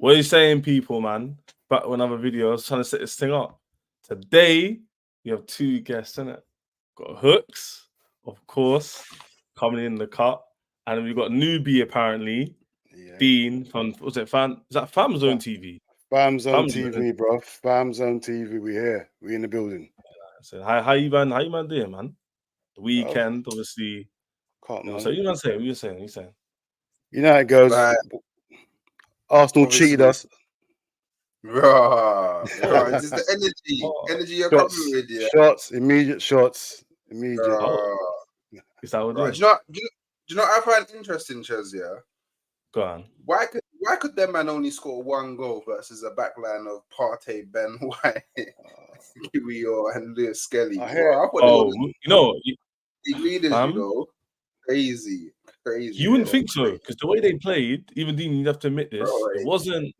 What are you saying, people, man? Back with another video. I was trying to set this thing up. Today, we have two guests, innit? Got Hooks, of course, coming in the cut. And then we've got newbie, apparently. Yeah. Dean from, was it Fan? Is that Fam Zone TV? Fam Zone TV, bro. Fam Zone TV. We here. We in the building. So how you man doing, man? The weekend, obviously. So you man saying? What you saying? You know how it goes. Like, Arsenal cheated us. Bro, is this the energy you're coming with? Yeah? Immediate shots. Immediate. Is that what it is? Do you know what I find interesting, Chaz? Yeah. Go on. Why could them man only score one goal versus a backline of Partey, Ben White, Kiwior, and Lewis Skelly? Crazy. You wouldn't think so, because the way they played, even Dean, you have to admit this, it wasn't.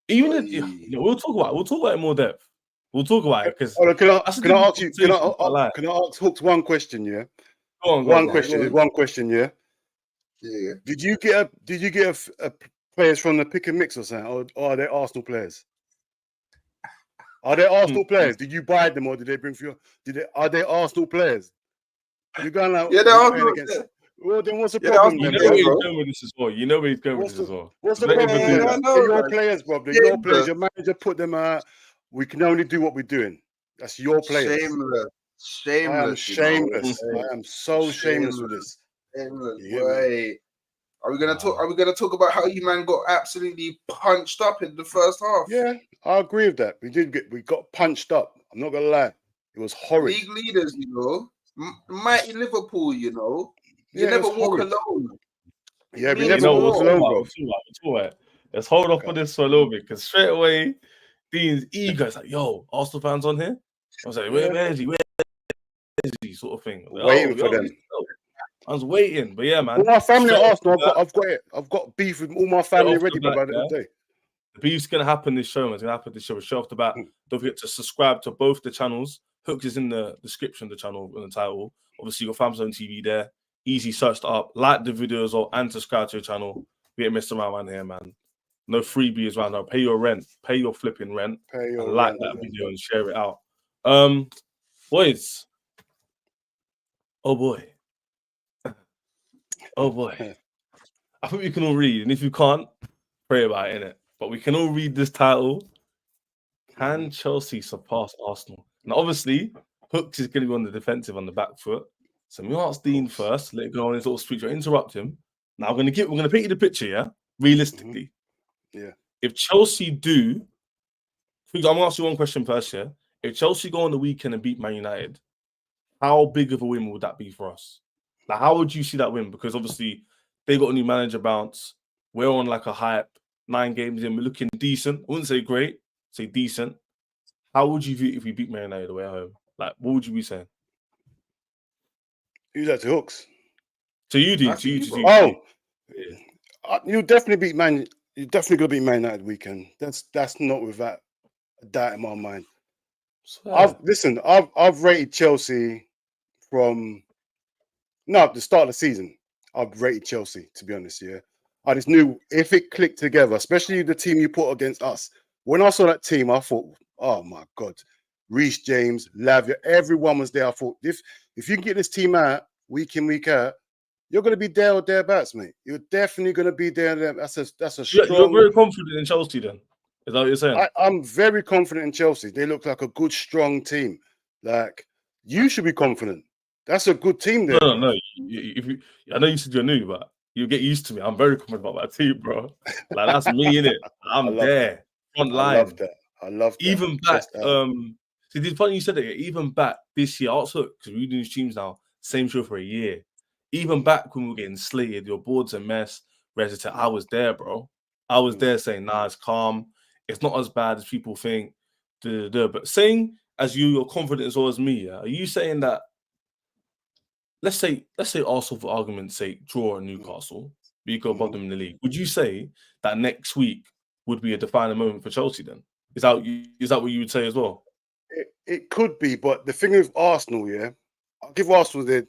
Even we'll talk about it in more depth. We'll talk about it because. Can I ask Hooks one question? Yeah. Go on. One question. Yeah. Yeah. Did you get a players from the pick and mix or something, or are they Arsenal players? Are they Arsenal players? Did you buy them or did they bring for you? Are they Arsenal players? You're going like, yeah, they're Arsenal players. Well, then what's the problem? You know where he's going with this as well. What's the problem? They're your players, bro. They're your players. Your manager put them out. We can only do what we're doing. That's your players. Shameless. I am so shameless with this. Wait. Are we gonna talk about how you man got absolutely punched up in the first half? Yeah, I agree with that. We got punched up. I'm not gonna lie. It was horrid. League leaders, mighty Liverpool, You never walk alone. Yeah, we never walk alone, bro. Let's hold off on this for a little bit, because straight away, Dean's ego is like, yo, Arsenal fans on here? I was like, where is he? Where is he? Sort of thing. Like, waiting for them. I was waiting, but yeah, man. All my family at Arsenal, I've got beef with all my family already by the end of the day. The beef's going to happen this show, man. It's going to happen this show. Show off the bat. Don't forget to subscribe to both the channels. Hooks is in the description of the channel, in the title. Obviously, you got Fam Zone TV there. Easy, search it up. Like the video as well, and subscribe to your channel. We ain't messing around here, man. No freebies right now. Pay your rent. Pay your flipping rent. Like that video and share it out. Boys. Oh boy. I think we can all read, and if you can't, pray about it, innit? But we can all read this title. Can Chelsea surpass Arsenal? Now, obviously, Hooks is going to be on the defensive on the back foot. So we ask Dean first. Let it go on his little speech. Interrupt him. Now we're going to paint you the picture, yeah? Realistically. Yeah. If Chelsea do, I'm going to ask you one question first, yeah? If Chelsea go on the weekend and beat Man United, how big of a win would that be for us? Like, how would you see that win? Because obviously they got a new manager bounce. We're on like a hype. 9 games in, we're looking decent. I wouldn't say great, say decent. How would you view if we beat Man United away at home? Like, what would you be saying? Who's that to Hooks? So you do. You definitely beat Man. You're definitely gonna beat Man United weekend. That's not without a doubt in my mind. So, I've rated Chelsea from the start of the season. I've rated Chelsea, to be honest. Yeah, I just knew if it clicked together, especially the team you put against us. When I saw that team, I thought, oh my God, Reece James, Lavia, everyone was there. I thought, if you can get this team out week in, week out, you're going to be there or thereabouts, mate. You're definitely going to be there. That's a strong. You're very confident in Chelsea, then. Is that what you're saying? I'm very confident in Chelsea. They look like a good, strong team. Like, you should be confident. That's a good team there. No. I know you said you're new, but you get used to me. I'm very confident about that team, bro. Like, that's me, innit? I'm there. Front line. I love that. Even back, see, it's funny you said it. Even back this year, also, because we're doing streams now, same show for a year. Even back when we were getting slated, your board's a mess, Resident, I was there, bro. I was there saying, nah, it's calm. It's not as bad as people think. But saying, as you're confident as well as me, yeah, are you saying that, let's say Arsenal, for argument's sake, draw a Newcastle, we go above them in the league. Would you say that next week would be a defining moment for Chelsea then? Is that what you would say as well? It could be, but the thing with Arsenal, yeah, I'll give Arsenal their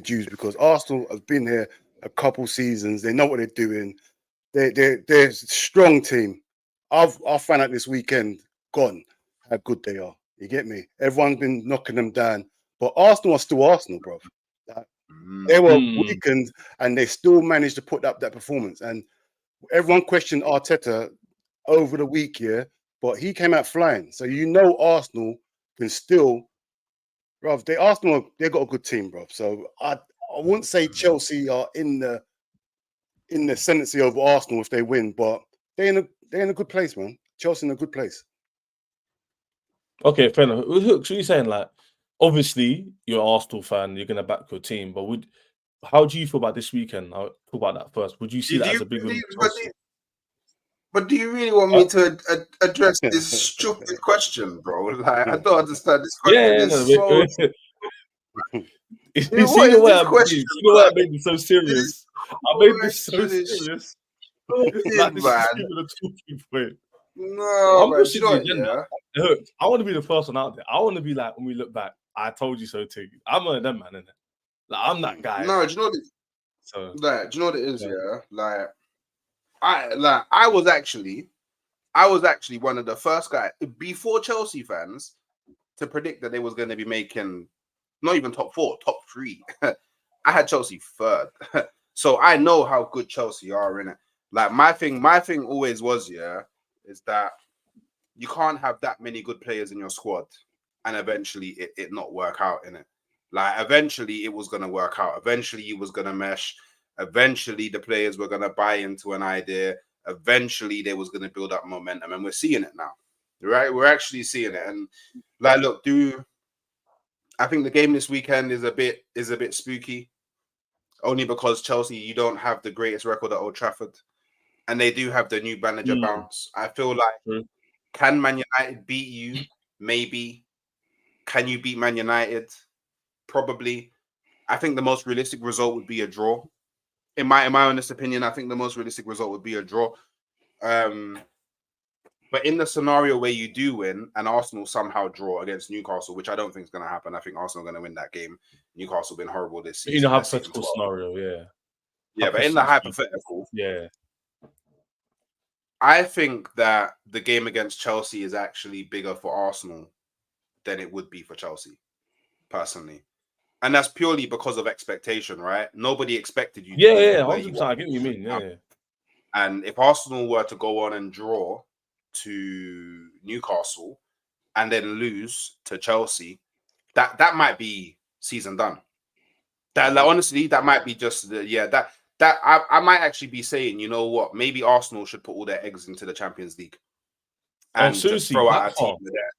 dues, because Arsenal has been here a couple seasons. They know what they're doing. they're a strong team. I found out this weekend gone how good they are. You get me? Everyone's been knocking them down, but Arsenal are still Arsenal, bro. They were weakened, and they still managed to put up that performance. And everyone questioned Arteta over the week, yeah, but he came out flying. So you know Arsenal can still, bro. They got a good team, bro. So I wouldn't say Chelsea are in the ascendancy over Arsenal if they win, but they're in a good place, man. Chelsea in a good place. Okay, fair enough. Hooks, what are you saying? Like, obviously, you're an Arsenal fan, you're gonna back your team, but how do you feel about this weekend? I'll talk about that first. Would you see that as a big win? But do you really want me to address this stupid question, bro? Like, I don't understand. This question is so. You see the way I made this so serious. I made this so serious. Like, this is even a talking point. No, I'm pushing the agenda. Yeah. Look, I want to be the first one out there. I want to be like, when we look back, I told you so too. I'm one of them, man, innit? Like, I'm that guy. No, do you know what do you know what it is? Yeah, I was actually one of the first guys before Chelsea fans to predict that they was going to be making not even top 4, top 3. I had Chelsea 3rd, so I know how good Chelsea are in it. Like my thing always was is that you can't have that many good players in your squad and eventually it not work out in it. Like eventually it was going to work out. Eventually it was going to mesh. Eventually the players were going to buy into an idea. Eventually they was going to build up momentum, and we're seeing it now, right? We're actually seeing it. And like, look, I think the game this weekend is a bit spooky, only because Chelsea, you don't have the greatest record at Old Trafford, and they do have the new manager bounce. I feel like, can Man United beat you? Maybe. Can you beat Man United? Probably. I think the most realistic result would be a draw. In my honest opinion, I think the most realistic result would be a draw. But in the scenario where you do win and Arsenal somehow draw against Newcastle, which I don't think is going to happen, I think Arsenal are going to win that game. Newcastle been horrible this season. In a hypothetical scenario, yeah. Yeah, but in the hypothetical, yeah, I think that the game against Chelsea is actually bigger for Arsenal than it would be for Chelsea, personally. And that's purely because of expectation, right? Nobody expected you to be where you 100%. I get what you mean. Yeah. And if Arsenal were to go on and draw to Newcastle and then lose to Chelsea, that might be season done. That honestly, that might be just that I might actually be saying, you know what, maybe Arsenal should put all their eggs into the Champions League and just throw out a team there.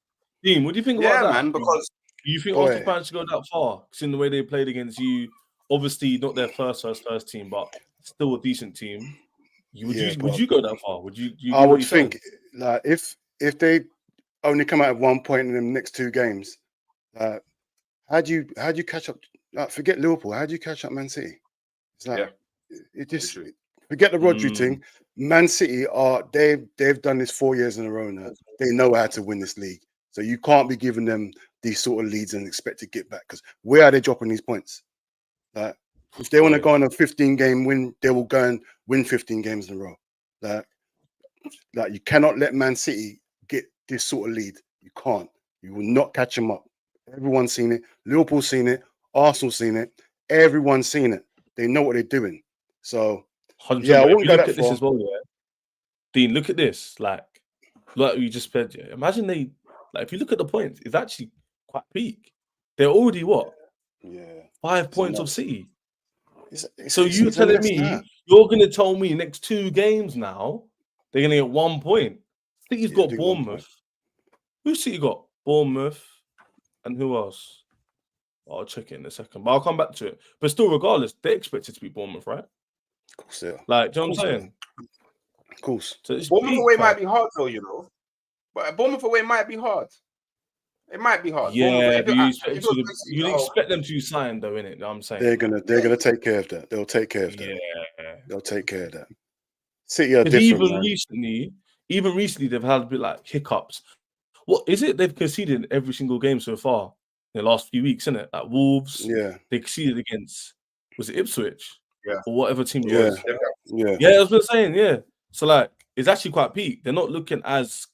Dean, what do you think about that? Yeah, man, because you think Arsenal fans should go that far? Because in the way they played against you, obviously not their first team, but still a decent team. Would you go that far? Would you I would think like if they only come out of 1 point in the next 2 games, how do you catch up? Forget Liverpool. How do you catch up Man City? It's like it just forget the Rodri thing. Man City they've done this 4 years in a row now. They know how to win this league. So you can't be giving them these sort of leads and expect to get back, because where are they dropping these points? If they want to go on a 15-game win, they will go and win 15 games in a row. Like you cannot let Man City get this sort of lead. You can't. You will not catch them up. Everyone's seen it. Liverpool's seen it. Arsenal's seen it. Everyone's seen it. They know what they're doing. So yeah, I wouldn't go that far. This as well, yeah. Dean, look at this. Like you just said, yeah. Imagine if you look at the points, it's actually quite peak. They're already what? Yeah. 5 points of City. So you're telling me you're going to tell me next 2 games now they're going to get 1 point? City's got Bournemouth. Who's City got? Bournemouth, and who else? I'll check it in a second, but I'll come back to it. But still, regardless, they're expected to be Bournemouth, right? Of course, yeah. Like, do you know what I'm saying? Of course. So Bournemouth away might be hard, though, you know. But Bournemouth away might be hard. It might be hard. Yeah, but you'd expect them to sign, though, innit? You know what I'm saying? They're gonna take care of that. They'll take care of that. Yeah. They'll take care of that. City are different. Even recently, they've had a bit like hiccups. What is it? They've conceded every single game so far in the last few weeks, isn't it? Like Wolves, they conceded against, was it Ipswich? Yeah. Or whatever team it was. Yeah. Yeah, that's what I'm saying. Yeah. So like, it's actually quite peak. They're not looking as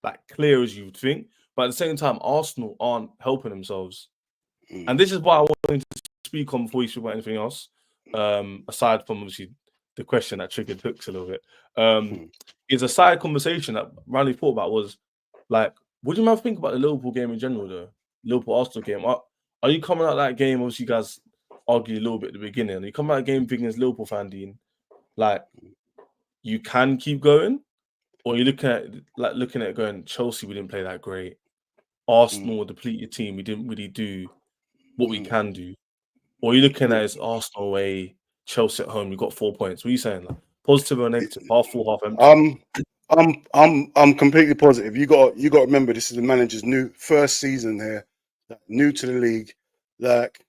like clear as you'd think, but at the same time, Arsenal aren't helping themselves. And this is why I wanted to speak on before you speak about anything else. Aside from obviously the question that triggered Hooks a little bit, is a side conversation that Riley thought about was like, what do you man think about the Liverpool game in general, though? Liverpool Arsenal game. Are you coming out of that game? Obviously, you guys argued a little bit at the beginning. Are you coming out of the game thinking as Liverpool fan, Dean, like you can keep going, or are you looking at it going, Chelsea, we didn't play that great. Arsenal, depleted team, we didn't really do what we can do. Or are you looking at it as Arsenal away, Chelsea at home, you got 4 points. What are you saying? Like positive or negative? Half full, half empty. I'm completely positive. You got to remember, this is the manager's first season here, new to the league. Like,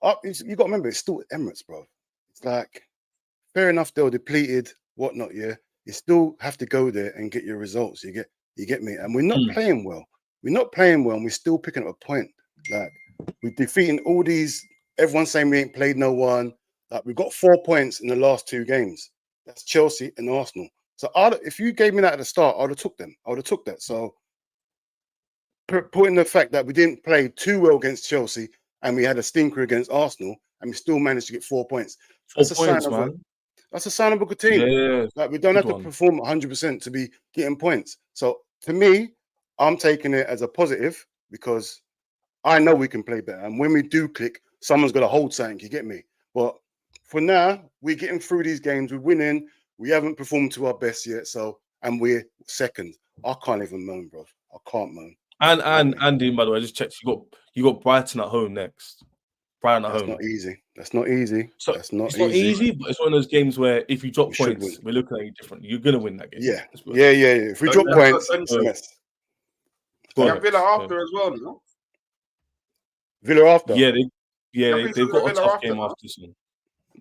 you got to remember, it's still Emirates, bro. It's like, fair enough, they were depleted, whatnot. Yeah, you still have to go there and get your results. You get me. And we're not playing well. We're not playing well, and we're still picking up a point. Like, we're defeating all these. Everyone's saying we ain't played no one. Like, we've got 4 points in the last 2 games. That's Chelsea and Arsenal. So if you gave me that at the start, I would have took them. I would have took that. So putting the fact that we didn't play too well against Chelsea and we had a stinker against Arsenal and we still managed to get 4 points. That's a sign of a good team. Yeah. Like, we don't have to perform 100% to be getting points. So to me, I'm taking it as a positive because I know we can play better. And when we do click, someone's got to hold something. You get me? But for now, we're getting through these games. We're winning. We haven't performed to our best yet. And we're second. I can't even moan, bro. I can't moan. And Dean, by the way, I just checked. You got Brighton at home next. Brighton at home. That's not easy. So it's not easy, but it's one of those games where if you drop points, we're looking at you different. You're gonna win that game. Yeah. If we drop points, it's a mess. Villa after as well, no? Villa after. Yeah, they've got a tough game after this one.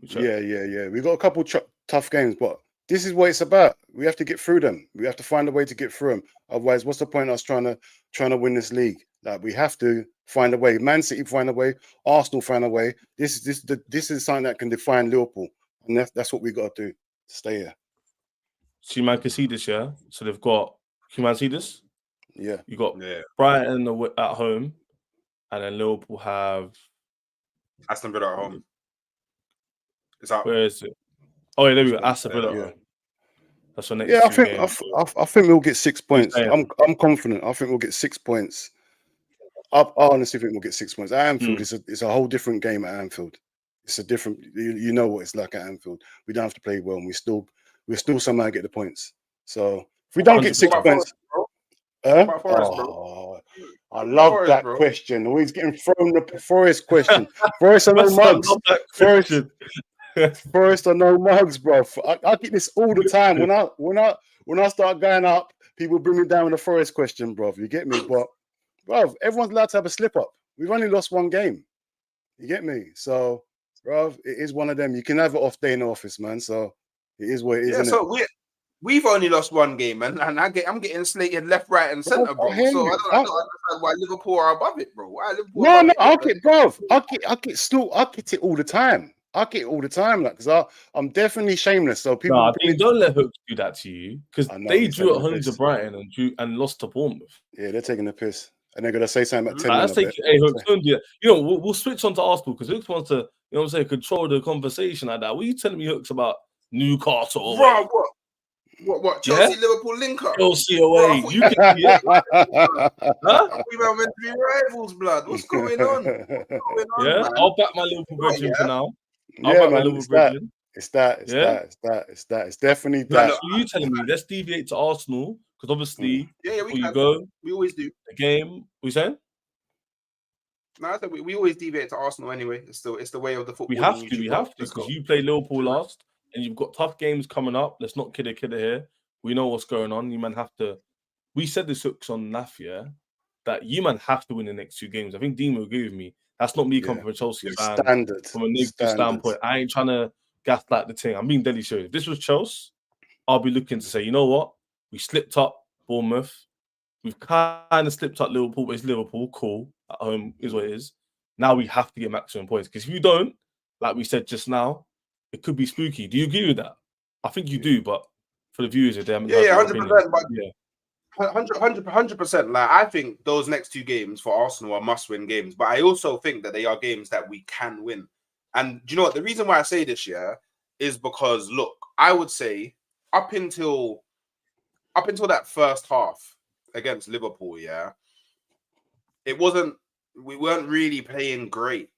Yeah. We've got a couple tough games, but this is what it's about. We have to get through them. We have to find a way to get through them. Otherwise, what's the point of us trying to win this league? Like, we have to find a way. Man City find a way. Arsenal find a way. This is something that can define Liverpool, and that's what we got to do. Stay here. So you man can see this, yeah. So they've got. Can you man see this? Yeah. You got Brighton at home, and then Liverpool have Aston Villa at home. Is that where is it? Oh yeah, there we go. Aston Villa at home. That's the next. Yeah, I think we'll get 6 points. I'm confident. I think we'll get 6 points. I honestly think we'll get 6 points. At Anfield, it's a whole different game at Anfield. It's a different. You know what it's like at Anfield. We don't have to play well, and we still somehow get the points. So if we don't get 6 points, Forest, bro. I love Forest, that bro. question. Always getting thrown the Forest question. Forest are no mugs. Forest are no mugs, bro. I get this all the time. When I start going up, people bring me down with a Forest question, bro. You get me? But bro, everyone's allowed to have a slip up. We've only lost 1 game. You get me? So, bro, it is one of them. You can have an off day in the office, man. So it is what it is. Yeah, so we've only lost 1 game, and I'm getting slated left, right, and centre, bro. So I don't understand why Liverpool are above it, bro. Why Liverpool? No, I get it all the time. I get it all the time, like, because I'm definitely shameless. So people, don't let Hooks do that to you, because they drew at home to Brighton and lost to Bournemouth. Yeah, they're taking the piss, and they're gonna say something about 10. Let's take Hooks. Don't do that. You know, we'll switch on to Arsenal because Hooks wants to, you know what I'm saying, control the conversation like that. What are you telling me, Hooks, about Newcastle? Bro, what? Chelsea, Liverpool link up. Chelsea away. Bro, you can see it. Huh? We were meant to be rivals, blood. What's going on? Man? I'll back my Liverpool bridging for now. It's definitely that. So you telling me let's deviate to Arsenal because obviously we always do the game. What you saying? No, I think we always deviate to Arsenal anyway. It's the way of the football. We have to because you play Liverpool last and you've got tough games coming up. Let's not kid here. We know what's going on. You man have to. We said this Hooks on NAF, yeah, that you man have to win the next 2 games. I think Dean will agree with me. That's not me coming from a Chelsea fan. Standard. From a negative standpoint, I ain't trying to gaslight the team. I'm being deadly serious. If this was Chelsea, I'll be looking to say, you know what? We slipped up Bournemouth. We've kind of slipped up Liverpool, but it's Liverpool. Cool. At home is what it is. Now we have to get maximum points. Because if you don't, like we said just now, it could be spooky. Do you agree with that? I think you do, but for the viewers, if they haven't Yeah, heard yeah, your 100%. opinion, But yeah. 100%. Like, I think those next 2 games for Arsenal are must-win games, but I also think that they are games that we can win. And do you know what? The reason why I say this, yeah, is because look, I would say up until that first half against Liverpool, yeah, we weren't really playing great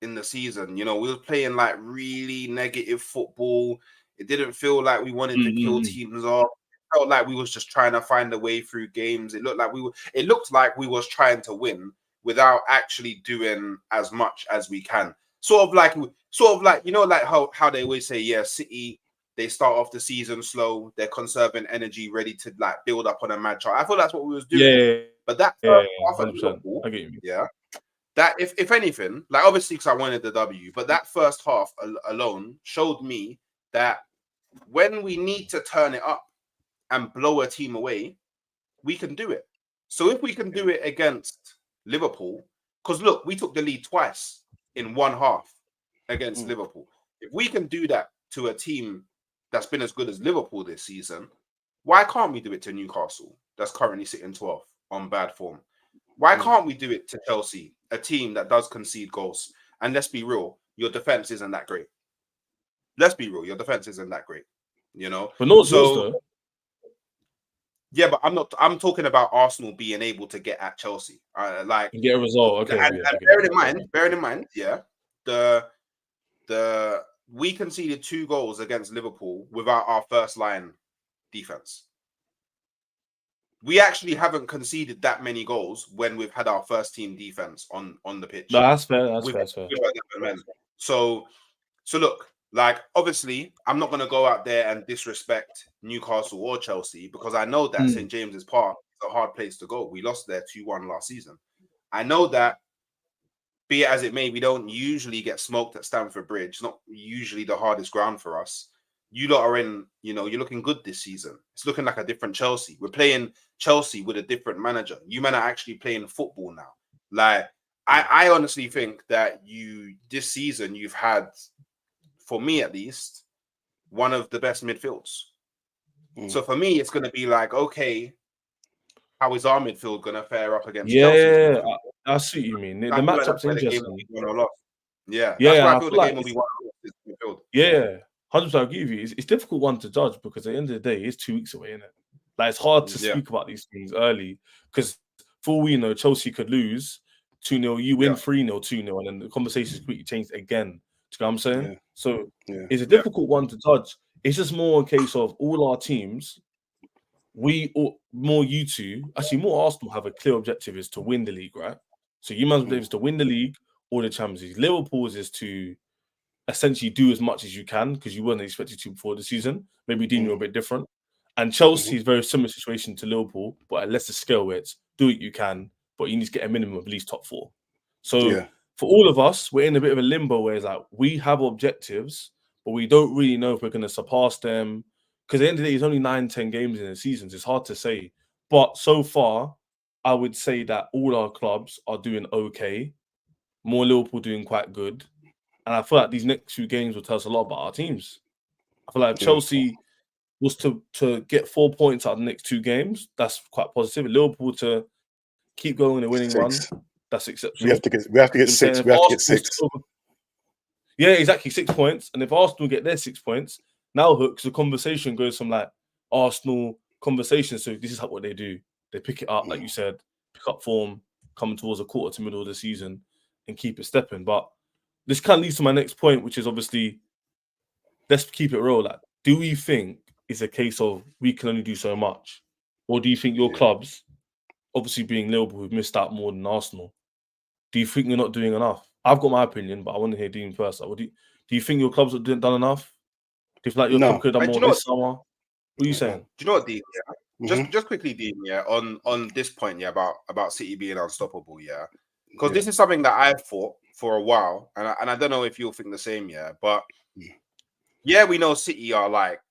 in the season. You know, we were playing like really negative football. It didn't feel like we wanted to kill teams off. It felt like we was just trying to find a way through games. It looked like we was trying to win without actually doing as much as we can. Sort of like you know, like how they always say, yeah, City, they start off the season slow, they're conserving energy, ready to like build up on a match. I feel that's what we was doing. Yeah, But that yeah, first half at 100%. Liverpool, I get you. yeah, that if anything, like obviously because I wanted the W, but that first half alone showed me that when we need to turn it up and blow a team away, we can do it. So if we can do it against Liverpool, because look, we took the lead twice in one half against Liverpool. If we can do that to a team that's been as good as Liverpool this season, why can't we do it to Newcastle that's currently sitting 12th on bad form? Why can't we do it to Chelsea, a team that does concede goals? And let's be real, your defense isn't that great. Let's be real, your defense isn't that great. You know, But not yours though. Yeah, but I'm talking about Arsenal being able to get at Chelsea. Like, You get a result. Okay. and bearing in mind, yeah, we conceded 2 goals against Liverpool without our first line defense. We actually haven't conceded that many goals when we've had our first team defense on the pitch. No, that's fair. That's fair. So look, like obviously, I'm not gonna go out there and disrespect Newcastle or Chelsea because I know that St. James's Park is a hard place to go. We lost there 2-1 last season. I know that, be it as it may, we don't usually get smoked at Stamford Bridge. It's not usually the hardest ground for us. You lot are in, you know, you're looking good this season. It's looking like a different Chelsea. We're playing Chelsea with a different manager. You men are actually playing football now. Like, I honestly think that this season you've had, for me at least, one of the best midfields. So for me, it's going to be like, okay, how is our midfield going to fare up against Chelsea's midfield? I see what you mean. The matchup's interesting. Yeah, that's why I feel the game will be won or lost. Yeah, 100%. I agree with you. It's a difficult one to judge because at the end of the day, it's 2 weeks away, isn't it? Like, it's hard to speak about these things early because for all we know, Chelsea could lose 2-0, you win 3-0, 2-0, and then the conversation's quickly changed again. Do you know what I'm saying? Yeah. So it's a difficult one to judge. It's just more a case of all our teams, you two, actually more Arsenal have a clear objective is to win the league, right? So you man's objective is to win the league or the Champions League. Liverpool's is to essentially do as much as you can because you weren't expected to before the season. Maybe Dino a bit different. And Chelsea is very similar situation to Liverpool, but at lesser scale where it's do what you can, but you need to get a minimum of at least top 4. So for all of us, we're in a bit of a limbo where it's like we have objectives, but we don't really know if we're going to surpass them. Because at the end of the day, it's only 9-10 games in the season. So it's hard to say. But so far, I would say that all our clubs are doing okay. More Liverpool doing quite good. And I feel like these next few games will tell us a lot about our teams. I feel like if Chelsea was to get 4 points out of the next 2 games, that's quite positive. Liverpool to keep going in a winning run, that's exceptional. We have to get 6. We have to get 6. Yeah, exactly. 6 points. And if Arsenal get their 6 points, now Hooks, the conversation goes from like Arsenal conversation. So this is what they do. They pick it up, like you said, pick up form, coming towards a quarter to middle of the season and keep it stepping. But this kind of leads to my next point, which is obviously, let's keep it real. Like, do we think it's a case of we can only do so much? Or do you think your clubs, obviously being Liverpool, who've missed out more than Arsenal, do you think you're not doing enough? I've got my opinion, but I want to hear Dean first. Like, do you think your clubs have done enough? Do you feel like your club could have done more this summer? What are you saying? Do you know what, Dean? Just quickly, Dean, on this point, about City being unstoppable, because this is something that I've thought for a while, and I don't know if you'll think the same, but we know City are like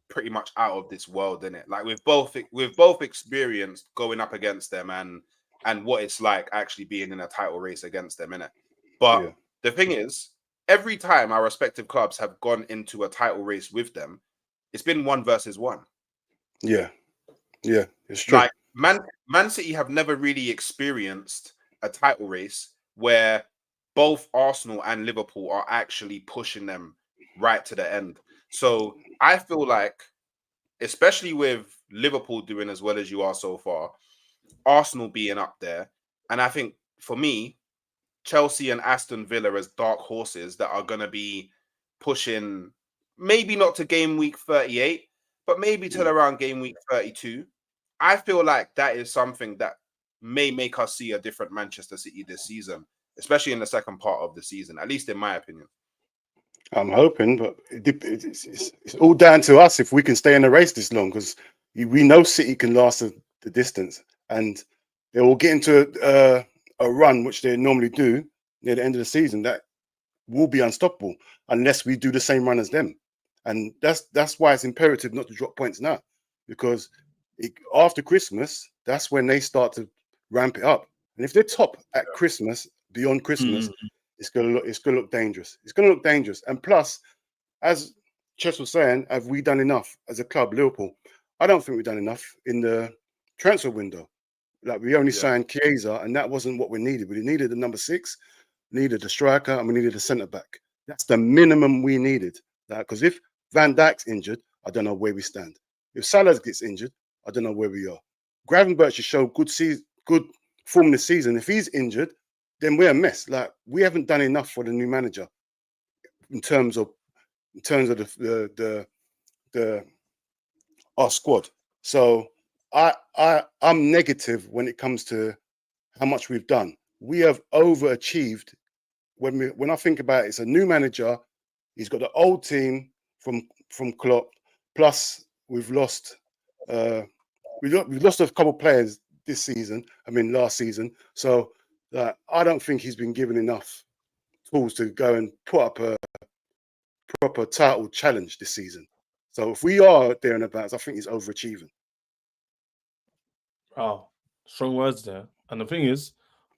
pretty much out of this world, innit? Like we've both experienced going up against them and what it's like actually being in a title race against them, innit? But the thing is, every time our respective clubs have gone into a title race with them, it's been 1 versus 1. Yeah, it's true. Like Man City have never really experienced a title race where both Arsenal and Liverpool are actually pushing them right to the end. So I feel like, especially with Liverpool doing as well as you are so far, Arsenal being up there, and I think for me, Chelsea and Aston Villa as dark horses that are going to be pushing, maybe not to game week 38, but maybe till around game week 32. I feel like that is something that may make us see a different Manchester City this season, especially in the second part of the season, at least in my opinion. I'm hoping, but it's all down to us if we can stay in the race this long, because we know City can last the distance, and they will get into a run, which they normally do near the end of the season, that will be unstoppable unless we do the same run as them. And that's why it's imperative not to drop points now, because after Christmas, that's when they start to ramp it up. And if they're top at Christmas, beyond Christmas, it's gonna look dangerous. It's gonna look dangerous. And plus, as Chess was saying, have we done enough as a club, Liverpool? I don't think we've done enough in the transfer window. Like, we only signed Chiesa, and that wasn't what we needed. We needed a number 6, needed a striker, and we needed a centre back. That's the minimum we needed. Because if Van Dijk's injured, I don't know where we stand. If Salah gets injured, I don't know where we are. Gravenberch has shown good form this season. If he's injured, then we're a mess. Like, we haven't done enough for the new manager in terms of our squad. So I'm negative when it comes to how much we've done. We have overachieved. When I think about it, it's a new manager. He's got the old team from Klopp. Plus, we've lost a couple players this season. I mean, last season. So I don't think he's been given enough tools to go and put up a proper title challenge this season. So if we are there and abouts, I think he's overachieving. Wow, strong words there. And the thing is,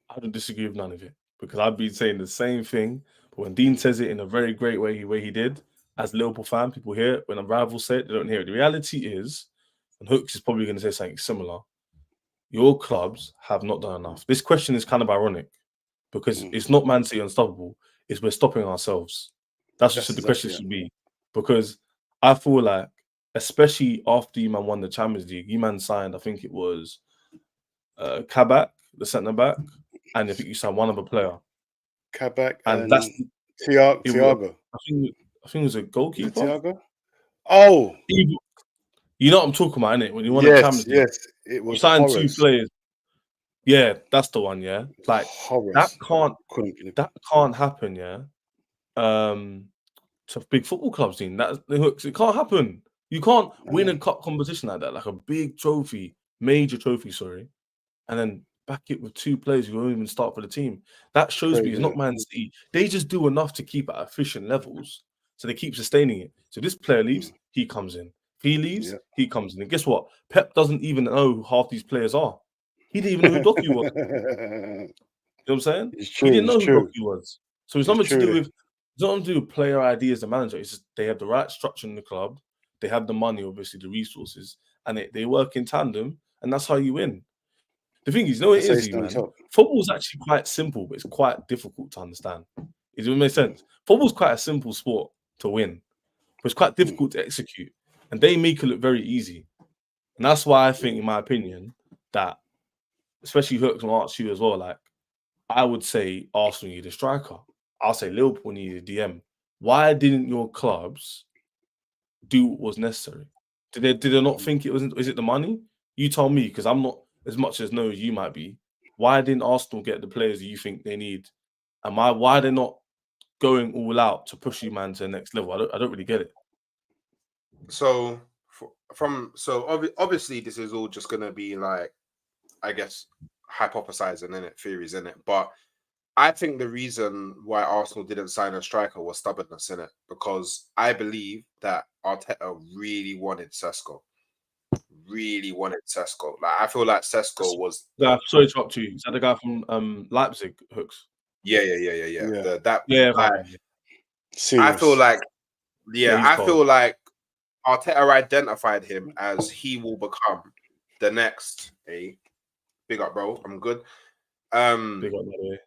I don't disagree with none of it, because I've been saying the same thing. But when Dean says it in a very great way, he did, as a Liverpool fan, people hear it. When a rival say it, they don't hear it. The reality is, and Hooks is probably going to say something similar, your clubs have not done enough. This question is kind of ironic, because it's not Man City unstoppable, it's we're stopping ourselves. That's what the question should be. Because I feel like, especially after you man won the Champions League, you man signed, I think it was Kabak, the centre back, and I think you signed one other player. Kabak and that's Thiago. I think it was a goalkeeper. Thiago? Oh, you know what I'm talking about, innit? When you won the Champions League, it was. You signed 2 players. Yeah, that's the one. Yeah, like that can't happen. Yeah, to big football clubs, team. That's the Hooks. It can't happen. You can't win a cup competition like that, like a big trophy, major trophy, sorry, and then back it with 2 players who won't even start for the team. That shows me it's not Man City. They just do enough to keep at efficient levels, so they keep sustaining it. So this player leaves, he comes in. If he leaves, he comes in. And guess what? Pep doesn't even know who half these players are. He didn't even know who Doku was. You know what I'm saying? He didn't know who Doku was. So it's nothing to do with. It's nothing to do with player ID as the manager. It's just they have the right structure in the club. They have the money, obviously, the resources, and they work in tandem, and that's how you win. The thing is, you know what it is, man? Football is actually quite simple, but it's quite difficult to understand. Does it make sense? Football's quite a simple sport to win, but it's quite difficult to execute, and they make it look very easy. And that's why I think, in my opinion, that, especially Hooks and Arts you as well, like, I would say Arsenal need a striker. I'll say Liverpool need a DM. Why didn't your clubs do what was necessary? Did they not think it wasn't? Is it the money? You tell me, because I'm not as much as no as you might be. Why didn't Arsenal get the players you think they need? And why they're not going all out to push you, man, to the next level? I don't really get it. So obviously this is all just gonna be like, I guess, hypothesizing in it, theories in it. But I think the reason why Arsenal didn't sign a striker was stubbornness in it, because I believe that Arteta really wanted Sesko. Like, I feel like Sesko was. Sorry to interrupt you. Is that the guy from Leipzig, Hooks? Yeah. I feel Serious. like, Yeah, he's I cold. feel like Arteta identified him as he will become the next. Hey, big up, bro. I'm good. Big up, by the way.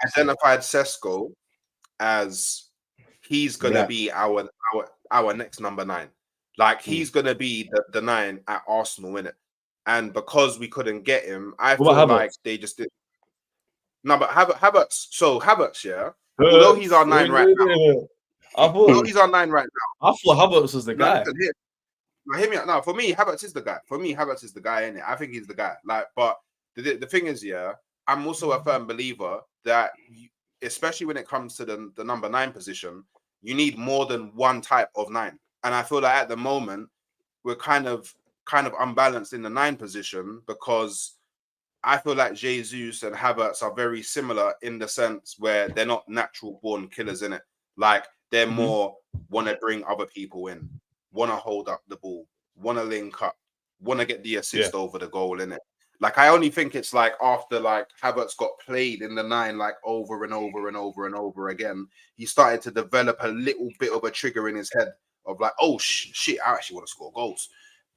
Identified Sesko as he's gonna Yeah. be our next number 9. Like he's gonna be the 9 at Arsenal, in it. And because we couldn't get him, I What feel about like Havertz? they just did. No, but Havertz. So Havertz, yeah. Although he's our 9 right now. I Although thought he's our 9 right now. Havertz was the No, guy. listen, hear me out. No, for me, Havertz is the guy. For me, Havertz is the guy, innit? I think he's the guy. Like, but the thing is, yeah, I'm also a firm believer that, especially when it comes to the number 9 position, you need more than one type of 9. And I feel like at the moment we're kind of unbalanced in the 9 position, because I feel like Jesus and Havertz are very similar in the sense where they're not natural born killers, in it. Like they're more want to bring other people in, want to hold up the ball, want to link up, want to get the assist over the goal, in it. Like I only think it's like after like Havertz got played in the 9 like over and over and over and over again, he started to develop a little bit of a trigger in his head of like, oh shit, I actually want to score goals.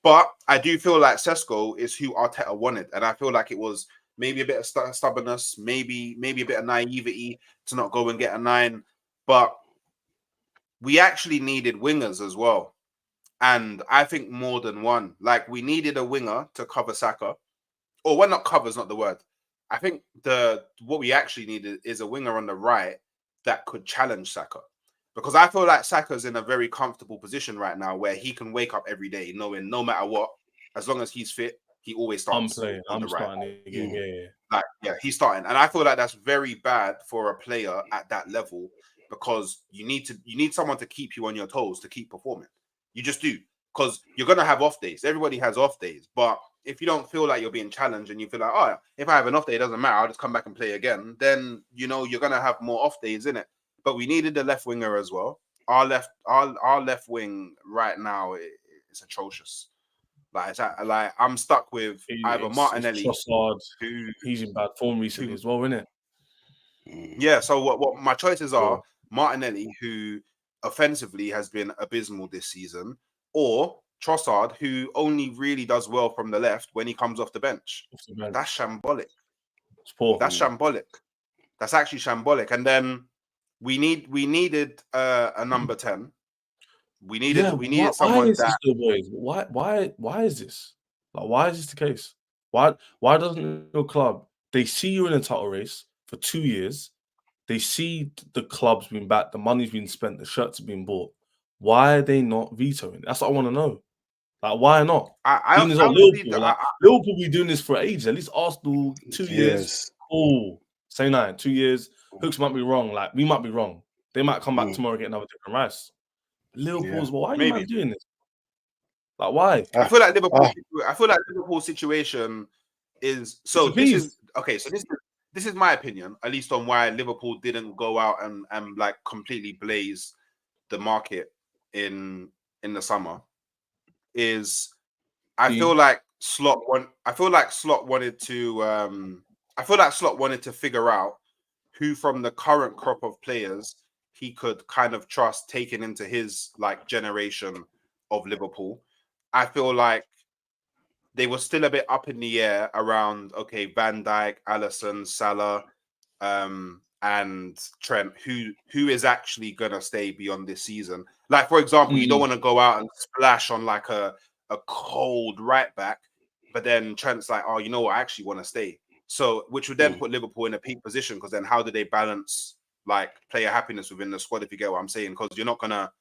But I do feel like Sesko is who Arteta wanted, and I feel like it was maybe a bit of stubbornness, maybe a bit of naivety to not go and get a 9. But we actually needed wingers as well, and I think more than one. Like we needed a winger to cover Saka, or well, not cover is not the word. I think what we actually needed is a winger on the right that could challenge Saka. Because I feel like Saka's in a very comfortable position right now where he can wake up every day knowing no matter what, as long as he's fit, he always starts on the right. Starting the game. Yeah. Like, yeah, he's starting. And I feel like that's very bad for a player at that level, because you need someone to keep you on your toes to keep performing. You just do. Because you're gonna have off days. Everybody has off days. But if you don't feel like you're being challenged and you feel like, oh, if I have an off day, it doesn't matter, I'll just come back and play again, then you're gonna have more off days, in it. But we needed the left winger as well. Our left wing right now is atrocious. Like I'm stuck with either Martinelli. It's Trossard, he's in bad form recently as well, isn't it? Yeah. So what my choices are: Martinelli, who offensively has been abysmal this season, or Trossard, who only really does well from the left when he comes off the bench. That's shambolic. It's poor. That's shambolic. That's actually shambolic. And then we needed a number 10. We needed someone that. Why is this? Like, why is this the case? Why doesn't your club, they see you in a title race for 2 years, they see the club's been back, the money's been spent, the shirts have been bought. Why are they not vetoing? That's what I want to know. Like, why not? Liverpool be doing this for ages. At least Arsenal, 2 years. Oh, say 9, 2 years. Hooks might be wrong. Like, we might be wrong. They might come back tomorrow and get another different rice. Liverpool's, why are you man doing this? Like, why? I feel like Liverpool's situation is so. This is okay. So this is my opinion, at least on why Liverpool didn't go out and like completely blaze the market in the summer. Is I feel like Slot wanted to figure out who from the current crop of players he could kind of trust taken into his like generation of Liverpool. I feel like they were still a bit up in the air around, okay, Van Dijk, Alisson, Salah, and Trent, who is actually gonna stay beyond this season. Like, for example, you don't want to go out and splash on like a cold right back, but then Trent's like, oh, you know what, I actually want to stay. So, which would then put Liverpool in a peak position, because then how do they balance like player happiness within the squad, if you get what I'm saying? Because you're not gonna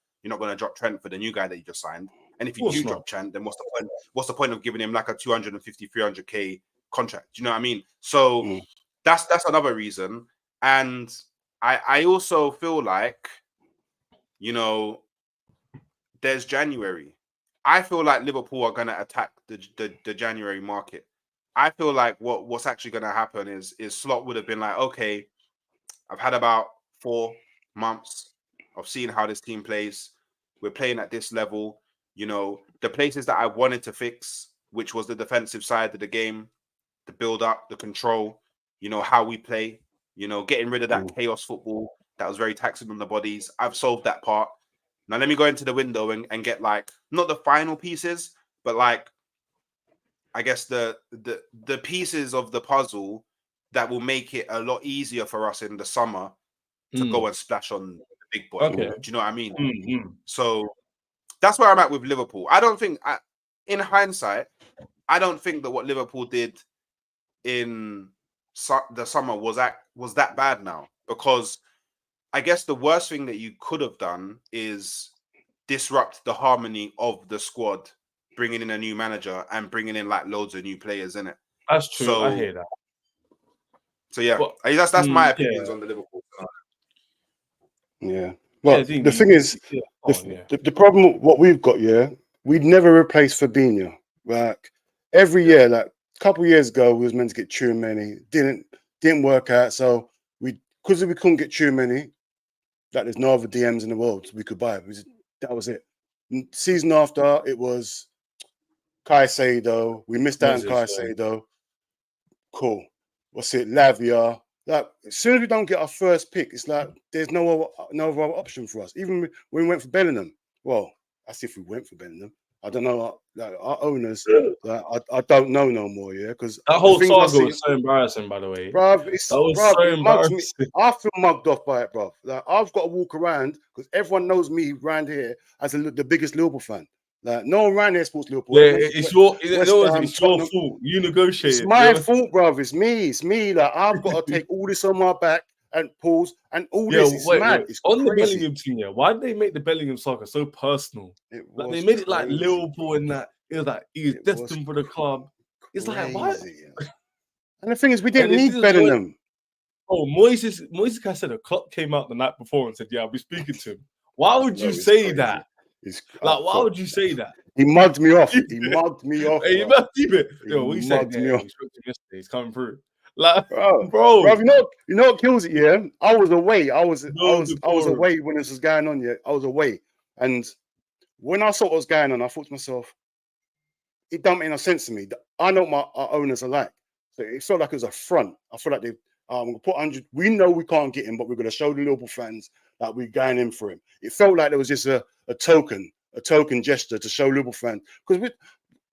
drop Trent for the new guy that you just signed. And if you do drop Trent, then what's the point? What's the point of giving him like a 250, 300k contract? Do you know what I mean? So that's another reason. And I also feel like, there's January. I feel like Liverpool are going to attack the January market. I feel like what's actually going to happen is Slot would have been like, okay, I've had about 4 months of seeing how this team plays. We're playing at this level. The places that I wanted to fix, which was the defensive side of the game, the build up, the control, how we play, getting rid of that chaos football, that was very taxing on the bodies. I've solved that part. Now let me go into the window and get like not the final pieces, but like I guess the pieces of the puzzle that will make it a lot easier for us in the summer to go and splash on the big boy. Okay. Do you know what I mean? Mm-hmm. So that's where I'm at with Liverpool. I don't think, in hindsight, I don't think that what Liverpool did in the summer was that bad now, because I guess the worst thing that you could have done is disrupt the harmony of the squad, bringing in a new manager and bringing in like loads of new players in it. That's true. So, I hear that. So yeah, Well, that's my opinions on the Liverpool. Yeah. Well, Yeah, the thing is, the problem what we've got, we'd never replace Fabinho. Like every year, like a couple of years ago, we was meant to get Tchouaméni. Didn't work out. So because we couldn't get Tchouaméni, that there's no other DMs in the world we could buy. That was it. Season after, it was Caicedo. We missed out on Caicedo. Cool. What's it? Lavia. Like as soon as we don't get our first pick, it's like there's no other option for us. Even when we went for Bellingham, well, that's if we went for Bellingham. I don't know. Like our owners, I don't know no more. Yeah, because that whole saga was so embarrassing. By the way, bruv, it mugs me. I feel mugged off by it, bruv. Like I've got to walk around because everyone knows me around here as the biggest Liverpool fan. Like no one around here supports Liverpool. Yeah, it's your fault. You negotiated. It's my fault, bruv. It's me. Like I've got to take all this on my back and pause and all this. It's mad. It's on crazy. The Bellingham team. Yeah, why did they make the Bellingham saga so personal? Like they made it like Liverpool and that. It was like he's destined for the club. It's like what? And the thing is, we didn't need Bellingham. Oh, Moises said a clock came out the night before and said, "Yeah, I'll be speaking to him." Why would you say that? Like, why would you say that? He mugged me off. He mugged me off. Hey, you must keep it. Yo, what you saying? He's coming through. Like, bro, you know what kills it? Yeah, I was away. I was away when this was going on. Yeah, I was away, and when I saw what was going on, I thought to myself, it don't make no sense to me. I know what our owners are like, so it felt like it was a front. I feel like they I'm gonna put 100. We know we can't get him, but we're gonna show the Liverpool fans that we're going in for him. It felt like there was just a token gesture to show Liverpool fans, because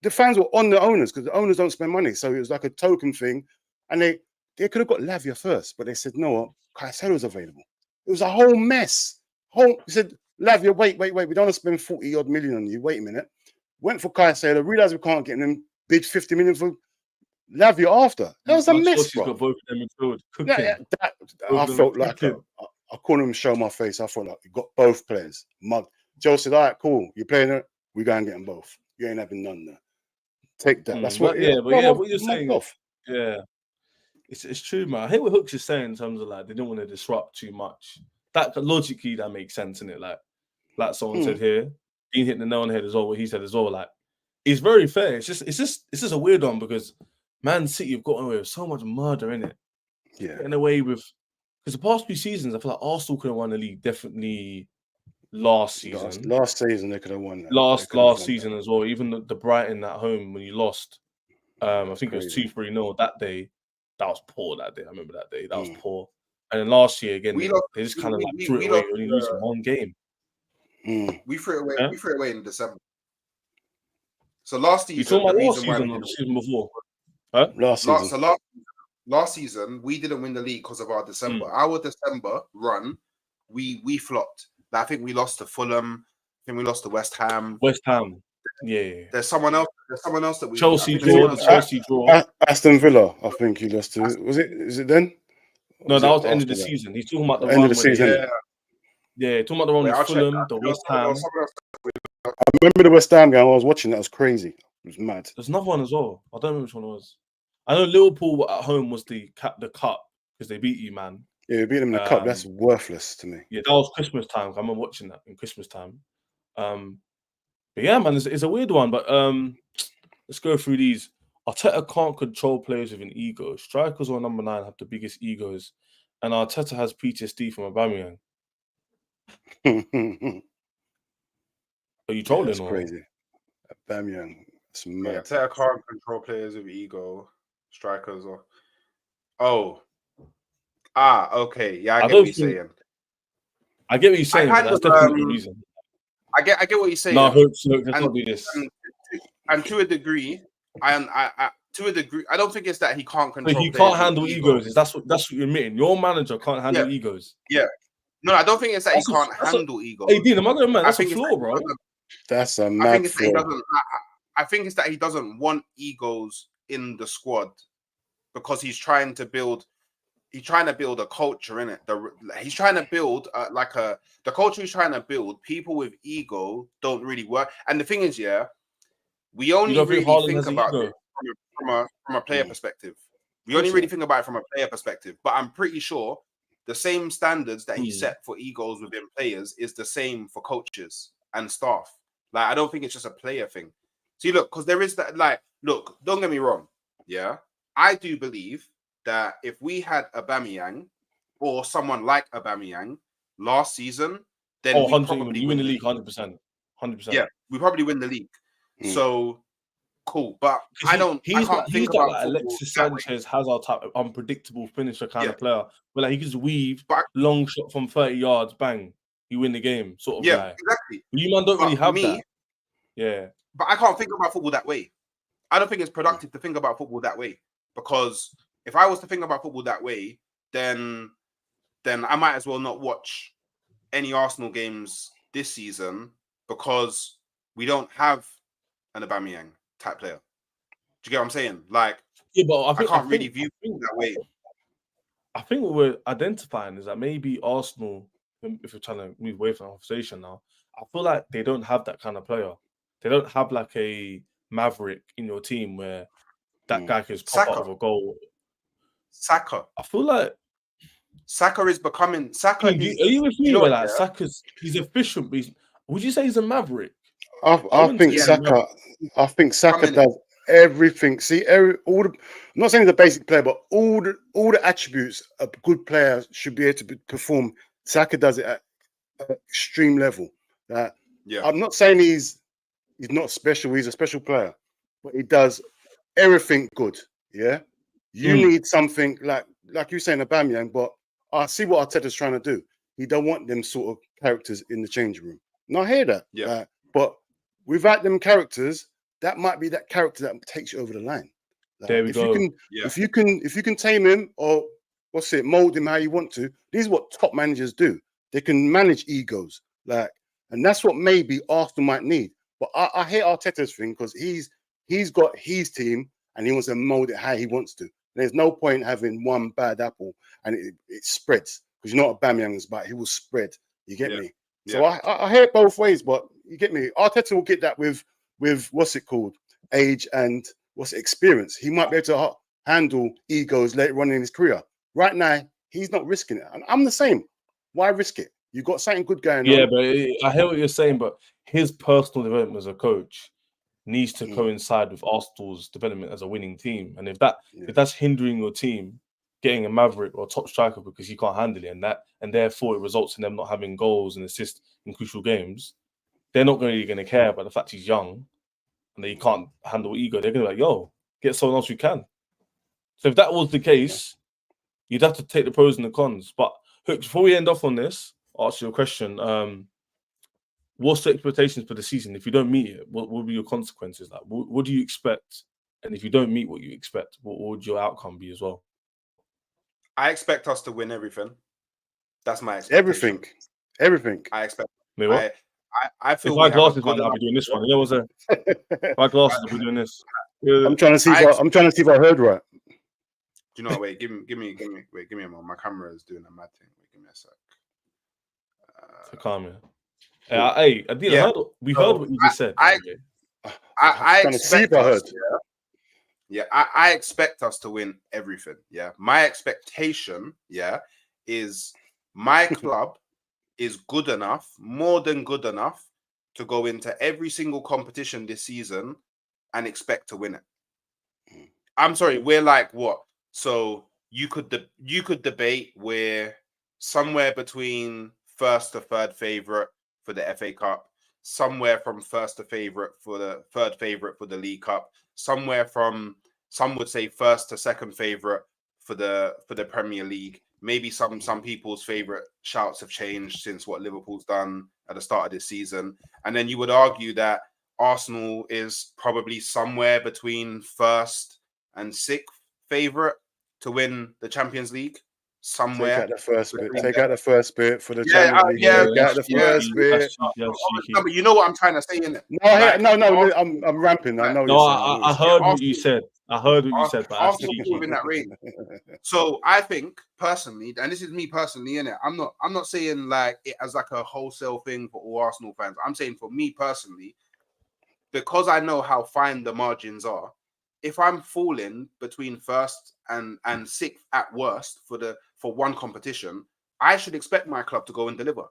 the fans were on the owners, because the owners don't spend money, so it was like a token thing. And they could have got Lavia first, but they said no. Caicedo's available. It was a whole mess. He said, Lavia, wait. We don't want to spend 40 odd million on you. Wait a minute. Went for Caicedo, realized we can't get him. Bid 50 million for Lavia after. That was a mess, bro. Got both of them in field. I felt like I couldn't even show my face. I felt like we got both players. Joe said, all right, cool. You're playing it. We're going to get them both. You ain't having none there. Take that. That's what. What you're saying. Yeah, it's true, man. I hate what Hooks is saying in terms of like they don't want to disrupt too much. That logically that makes sense, innit? Like someone said here, Dean hit the nail on the head as well. What he said as well, like it's very fair. It's just a weird one because Man City have gotten away with so much murder in it. Yeah, getting away with, because the past few seasons I feel like Arsenal could have won the league definitely last season. Last season they could have won that. Last season as well. Even the Brighton at home when you lost. I think it was 2-3-0 that day. That was poor that day. I remember that day. That was poor. And then last year again, they just kind of like threw it away. Only losing one game. We threw it away. Yeah? We threw it away in December. So last season, you talking about last season or the season before? Huh? Last season, we didn't win the league because of our December. Our December run, we flopped. I think we lost to Fulham. I think we lost to West Ham. Yeah. There's someone else that we Chelsea draw. Aston Villa, I think he lost to. Is it then? No, that was the end of the season. He's talking about the end of the season. Yeah, talking about the run with Fulham, the West Ham. I remember the West Ham game. I was watching. That was crazy. It was mad. There's another one as well. I don't remember which one it was. I know Liverpool at home was the cup because they beat you, man. Yeah, we beat them in the cup. That's worthless to me. Yeah, that was Christmas time. I remember watching that in Christmas time. But yeah, man, it's a weird one. But let's go through these. Arteta can't control players with an ego. Strikers or number 9 have the biggest egos, and Arteta has PTSD from Aubameyang. Are you trolling? That's crazy. Aubameyang. It's mad. Arteta can't control players with ego. Strikers or okay. Yeah, I get what you're saying. I get what you're saying, but kind that's of, definitely the reason. I get what you're saying. No, let's and, not do this. and to a degree, to a degree, I don't think it's that he can't So control. he players can't handle with ego. egos. That's what you're admitting. Your manager can't handle egos. Yeah. No, I don't think it's that he can't That's a- handle ego. Hey, Dean, am I going mad? I That's a think it's flaw, bro. That's a I mad think it's that he flaw. doesn't. I think it's that he doesn't want egos in the squad because he's trying to build. He's trying to build a culture in it. He's trying to build the culture he's trying to build. People with ego don't really work. And the thing is, we only really think about it from a player perspective. We only really think about it from a player perspective. But I'm pretty sure the same standards that he set for egos within players is the same for coaches and staff. Like, I don't think it's just a player thing. See, look, because there is that. Like, look, don't get me wrong. Yeah, I do believe that if we had Aubameyang or someone like Aubameyang last season, then we probably you win the league 100%. 100%. Yeah, we probably win the league. So cool, but I can't think about like Alexis Sanchez, Hazard type of unpredictable finisher kind of player. But like he can just weave long shot from 30 yards, bang, you win the game, sort of guy. Exactly. You man don't really have that. Yeah, but I can't think about football that way. I don't think it's productive to think about football that way, because if I was to think about football that way, then I might as well not watch any Arsenal games this season because we don't have an Aubameyang type player. Do you get what I'm saying? Like, but I can't really view it that way. I think what we're identifying is that maybe Arsenal, if we're trying to move away from the conversation now, I feel like they don't have that kind of player. They don't have like a Maverick in your team where that guy can just pop out of a goal. Saka. I feel like Saka is becoming. Saka. Are you with me? Like Saka's, he's efficient, but would you say he's a Maverick? I think Saka. I think Saka does everything. See, I'm not saying he's a basic player, but all the attributes a good player should be able to perform. Saka does it at an extreme level. I'm not saying he's not special. He's a special player, but he does everything good. Yeah, you need something like you saying Aubameyang, but I see what Arteta's trying to do. He don't want them sort of characters in the changing room. And I hear that. Yeah, but without them characters, that might be that character that takes you over the line. There we go. If you can tame him or mold him how you want to. This is what top managers do. They can manage egos, and that's what maybe Arsenal might need. But I hate Arteta's thing because he's got his team and he wants to mold it how he wants to. There's no point having one bad apple and it spreads, because you know what Aubameyang is about. He will spread. You get me? So I hear it both ways, but you get me. Arteta will get that with what's it called, age and experience. He might be able to handle egos later on in his career. Right now, he's not risking it. And I'm the same. Why risk it? You've got something good going on. Yeah, but I hear what you're saying, but his personal development as a coach needs to coincide with Arsenal's development as a winning team. And if that's hindering your team getting a Maverick or a top striker because he can't handle it, and therefore it results in them not having goals and assists in crucial games, they're not really going to care about the fact he's young and that he can't handle ego. They're going to be like, yo, get someone else who can. So if that was the case, you'd have to take the pros and the cons. But Hooks, before we end off on this, I'll ask you a question. What's the expectations for the season? If you don't meet it, what will be your consequences? Like, what do you expect? And if you don't meet what you expect, what would your outcome be as well? I expect us to win everything. That's my expectation. Everything. I expect. Wait, what? I feel if my glasses might not be doing this one. You know what I'm saying? My glasses will be doing this. I'm trying to see. I'm trying to see if I heard right. Do you know? Wait, give me a moment. My camera is doing a mad thing. Wait, give me a sec. So calm, Hey, I didn't heard. We heard what you just said. I expect us to win everything. Yeah, my expectation, is my club is good enough, more than good enough, to go into every single competition this season and expect to win it. I'm sorry, we're like what? So you could debate we're somewhere between first to third favorite for the FA Cup, somewhere from first to favorite for the third favorite for the League Cup, somewhere from, some would say, first to second favorite for the Premier League, maybe some people's favorite shouts have changed since what Liverpool's done at the start of this season. And then you would argue that Arsenal is probably somewhere between first and sixth favorite to win the Champions League. Somewhere. Take out the first bit. Take out the first bit for the Yeah, Champions League. yeah, Take out the first bit. No, but you know what I'm trying to say, innit? No, I'm ramping. I know No, you're saying. I heard what you said. I heard what you said, but that's Arsenal cheeky. within that range. So I think personally, and this is me personally, innit? I'm not saying like it as like a wholesale thing for all Arsenal fans. I'm saying for me personally, because I know how fine the margins are. If I'm falling between first and sixth at worst for one competition, I should expect my club to go and deliver.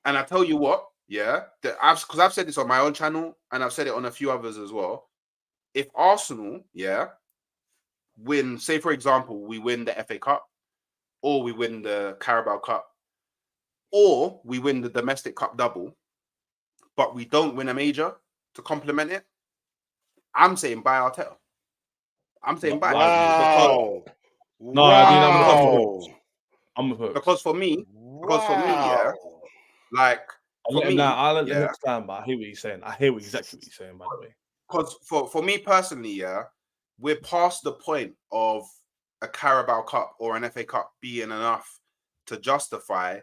And I tell you what, yeah, because I've said this on my own channel and I've said it on a few others as well. If Arsenal, yeah, win, say for example, we win the FA Cup, or we win the Carabao Cup, or we win the domestic cup double, but we don't win a major to complement it, I'm saying buy Arteta. I'm saying buy. Wow. No, I'm a hook. Because for me, yeah, like I'll let him understand, but I hear what he's saying. I hear exactly what he's saying, by the way. Because for me personally, yeah, we're past the point of a Carabao Cup or an FA Cup being enough to justify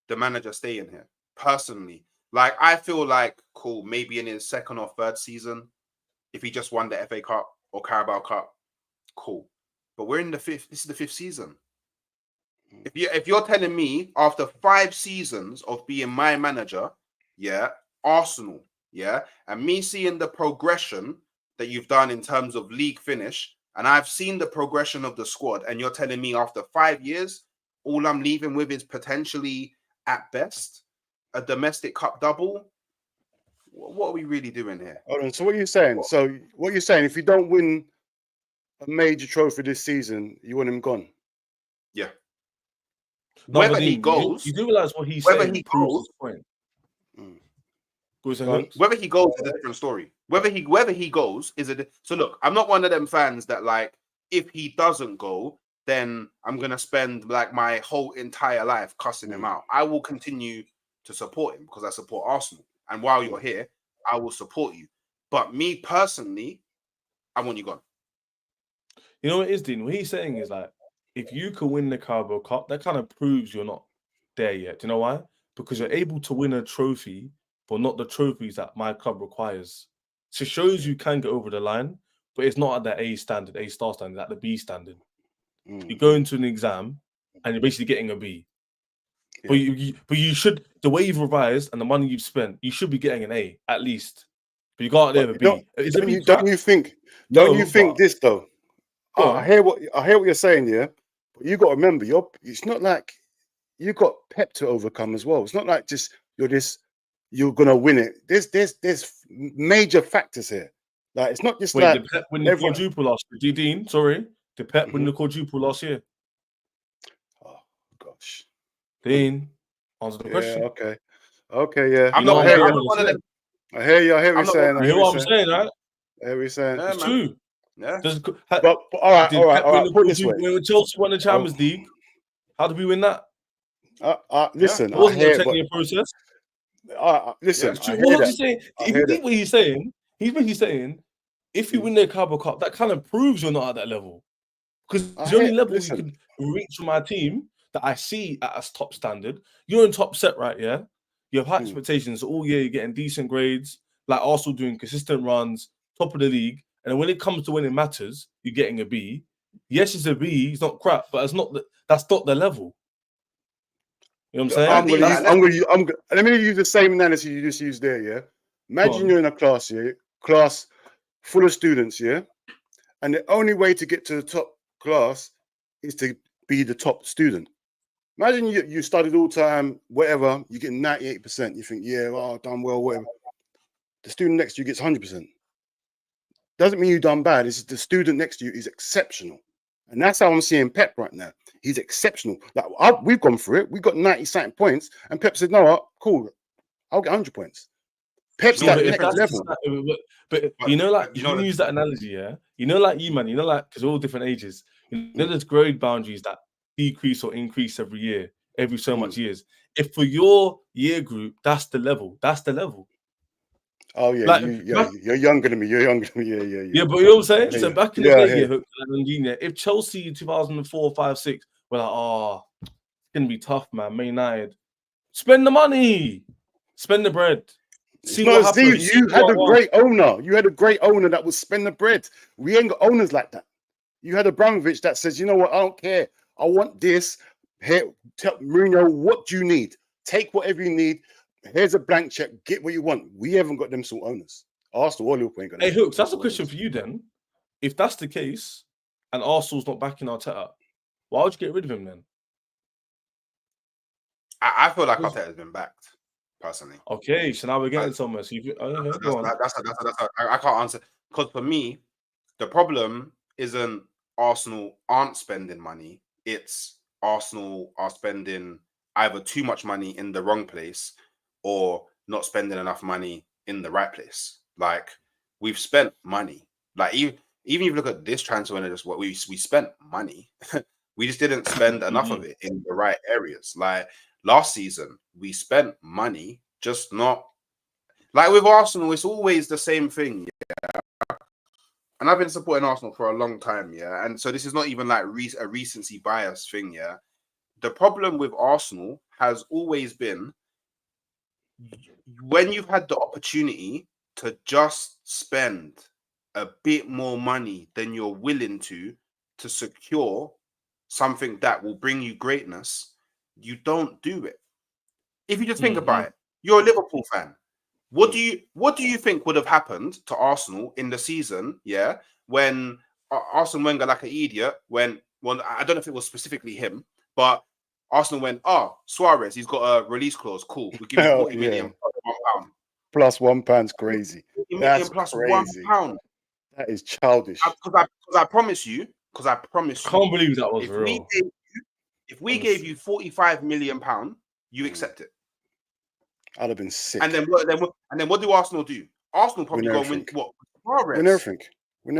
the manager staying here. Personally, like I feel like cool, maybe in his second or third season, if he just won the FA Cup or Carabao Cup, cool. But we're in the fifth. This is the fifth season. If you're telling me after 5 seasons of being my manager, yeah, Arsenal, yeah, and me seeing the progression that you've done in terms of league finish, and I've seen the progression of the squad, and you're telling me after 5 years, all I'm leaving with is potentially, at best, a domestic cup double. What are we really doing here? Hold on. So what are you saying? If you don't win a major trophy this season, you want him gone? Yeah. No, whether he goes, you do realize what he's whether saying he proves goes, his point. Whether he goes is a different story. Whether he goes is so. Look, I'm not one of them fans that like if he doesn't go, then I'm gonna spend like my whole entire life cussing him out. I will continue to support him because I support Arsenal, and while you're here, I will support you. But me personally, I want you gone. You know what it is, Dean? What he's saying is like, if you can win the Carabao Cup, that kind of proves you're not there yet. Do you know why? Because you're able to win a trophy, but not the trophies that my club requires. So it shows you can get over the line, but it's not at the A standard, A star standard, at the B standard. You go into an exam and you're basically getting a B. Yeah. But you should, the way you've revised and the money you've spent, you should be getting an A at least. But you got there with a B. Don't you think this though? I hear what you're saying, yeah. But you got to remember, it's not like you got Pep to overcome as well. It's not like just you're gonna win it. There's major factors here. Like it's not just did Pep win the quadruple last year? Dean, sorry, did Pep win the quadruple last year? Oh gosh, Dean, answer the question. Okay, yeah. I'm not one of them. I hear you. I hear what you're saying. I hear what I'm saying, right? I hear what you're saying. It's true. Yeah. But all right. Put it this way. When Chelsea won the Champions League, how did we win that? Listen, it wasn't a 10-year process. Listen, what was he saying? If you think what he's saying, he's saying, if you win the Carabao Cup, that kind of proves you're not at that level. Because the only level you can reach from my team that I see at a top standard, you're in top set, right? Yeah, you have high expectations all year. You're getting decent grades, like Arsenal doing consistent runs, top of the league. And when it comes to when it matters, you're getting a B. Yes, it's a B. It's not crap, but it's not. That's not the level. You know what I'm saying? Let me use the same analogy you just used there. Yeah. Imagine you're in a class, class full of students, yeah, and the only way to get to the top class is to be the top student. Imagine you studied all the time, whatever. You get 98%. You think, yeah, I've done well, whatever. The student next to you gets 100%. Doesn't mean you've done bad. It's the student next to you is exceptional. And that's how I'm seeing Pep right now. He's exceptional. Like we've gone through it. We got 90-something points. And Pep said, no, cool. I'll get 100 points. Pep's that next level. But you know, like, you can use that analogy, yeah? You know, like you, man, you know, like, because we're all different ages. You know, there's grade boundaries that decrease or increase every year, every so much years. If for your year group, that's the level. That's the level. Oh yeah, Like, you're younger than me. You're younger than me. Yeah. Yeah, but you know what I'm saying? Yeah, So yeah. back in the day, if Chelsea in 2004, 5, 6 were like, oh, it's gonna be tough, man. Man United, spend the money, spend the bread, see what happens. You had a great owner. You had a great owner that would spend the bread. We ain't got owners like that. You had Abramovich that says, you know what, I don't care. I want this. Here, tell Mourinho, what do you need? Take whatever you need. Here's a blank check. Get what you want. We haven't got them sort of owners. Arsenal or Liverpool ain't got. Hey, Hooks, that's a question for you then. If that's the case, and Arsenal's not backing Arteta, why would you get rid of him then? I feel like Arteta has been backed, personally. Okay, so now we're getting somewhere. So I can't answer, because for me, the problem isn't Arsenal aren't spending money. It's Arsenal are spending either too much money in the wrong place or not spending enough money in the right place. Like, we've spent money. Like, even if you look at this transfer and just what we spent money, we just didn't spend enough of it in the right areas. Like last season, we spent money, just not like with Arsenal. It's always the same thing, yeah. And I've been supporting Arsenal for a long time, yeah. And so this is not even like a recency bias thing, yeah. The problem with Arsenal has always been when you've had the opportunity to just spend a bit more money than you're willing to secure something that will bring you greatness, you don't do it. If you just think about it, you're a Liverpool fan. What do you think would have happened to Arsenal in the season, yeah, when Arsene Wenger, like an idiot, well, I don't know if it was specifically him, but Arsenal went, oh, Suarez, he's got a release clause. Cool. We'll give you 40 million plus £1. Plus £1 crazy. 40 million That's plus crazy. £1. That is childish. Because I promise you, I can't believe that was real. If we gave you £45 million, you accept it. I'd have been sick. And then what do Arsenal do? Arsenal probably go and win what? Suarez. Win everything. We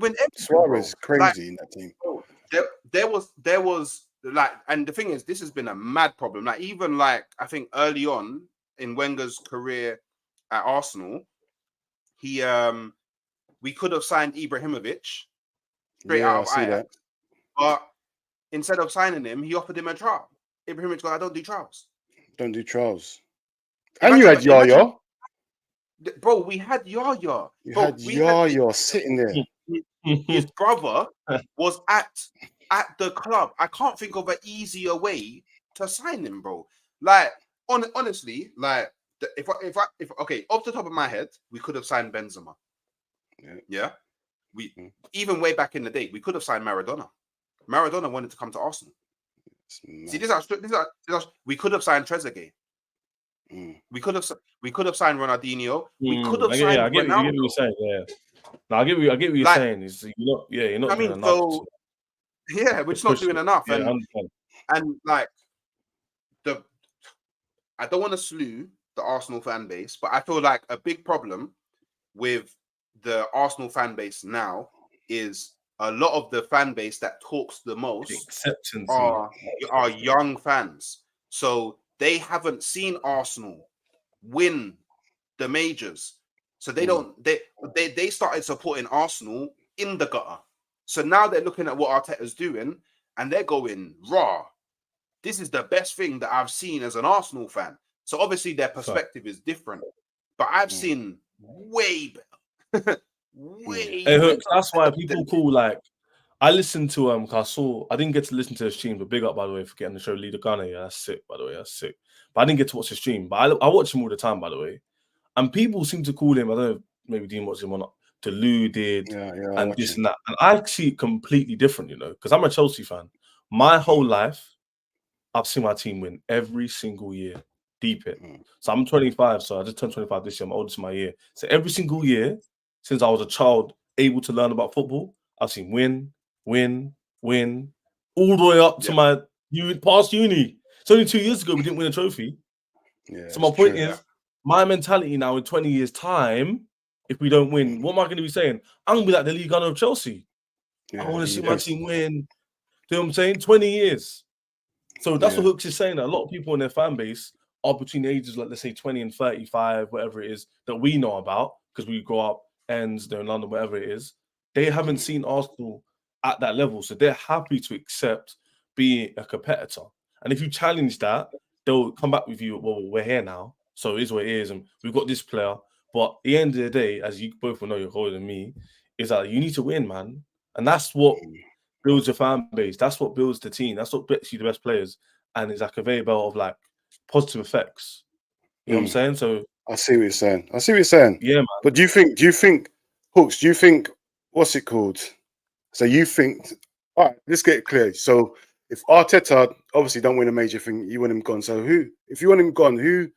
win everything. Suarez is crazy in that team. There was like, and the thing is, this has been a mad problem. Like, even like, I think early on in Wenger's career at Arsenal, we could have signed Ibrahimovic straight out of Ajax, but instead of signing him, he offered him a trial. Ibrahimovic goes, I don't do trials. Don't do trials. And you had Yaya. Bro, we had Yaya. You had Yaya sitting there. His brother was at the club. I can't think of an easier way to sign him, bro. Like, honestly, like, if okay, off the top of my head, we could have signed Benzema. Yeah. We even way back in the day, we could have signed Maradona. Maradona wanted to come to Arsenal. See, we could have signed Trezeguet. We could have signed Ronaldinho. We could have signed. I get what you're saying. Yeah, no, I get what you're saying. You're not doing enough. So, yeah, we're just not doing enough. And like I don't want to slew the Arsenal fan base, but I feel like a big problem with the Arsenal fan base now is a lot of the fan base that talks the most are young fans. So they haven't seen Arsenal win the majors. So they don't they started supporting Arsenal in the gutter. So now they're looking at what Arteta's doing and they're going, raw. This is the best thing that I've seen as an Arsenal fan. So obviously their perspective is different. But I've seen way better. That's why people call, like, I listened to I didn't get to listen to the stream, but big up, by the way, for getting the show Leader Gunner. Yeah, that's sick, by the way. That's sick. But I didn't get to watch the stream. But I watch him all the time, by the way. And people seem to call him, I don't know if maybe Dean watches him or not, deluded and this and that. And I see it completely different, because I'm a Chelsea fan. My whole life, I've seen my team win every single year. Deep it. So I'm 25, so I just turned 25 this year. I'm oldest in my year. So every single year, since I was a child able to learn about football, I've seen win, all the way up to my past uni. It's only 2 years ago we didn't win a trophy. So my point is, my mentality now in 20 years' time, if we don't win, what am I going to be saying? I'm going to be like the league gunner of Chelsea. I want to see my team win. Do you know what I'm saying? 20 years. So that's Yeah. what Hooks is saying. That a lot of people in their fan base are between the ages, like let's say 20 and 35, whatever it is that we know about, because we grow up ends, they're in London, whatever it is. They haven't seen Arsenal at that level, so they're happy to accept being a competitor. And if you challenge that, they'll come back with you. Well, we're here now, so it is what it is, and we've got this player. But at the end of the day, as you both will know, you're older than me, is that you need to win, man, and that's what builds your fan base. That's what builds the team. That's what gets you the best players, and it's like a conveyor belt of like positive effects. You know what I'm saying? So I see what you're saying. I see what you're saying. yeah, man. But do you think, Hooks, do you think, what's it called? So you think, all right, let's get it clear. So if Arteta obviously don't win a major thing, you want him gone. So if you want him gone, who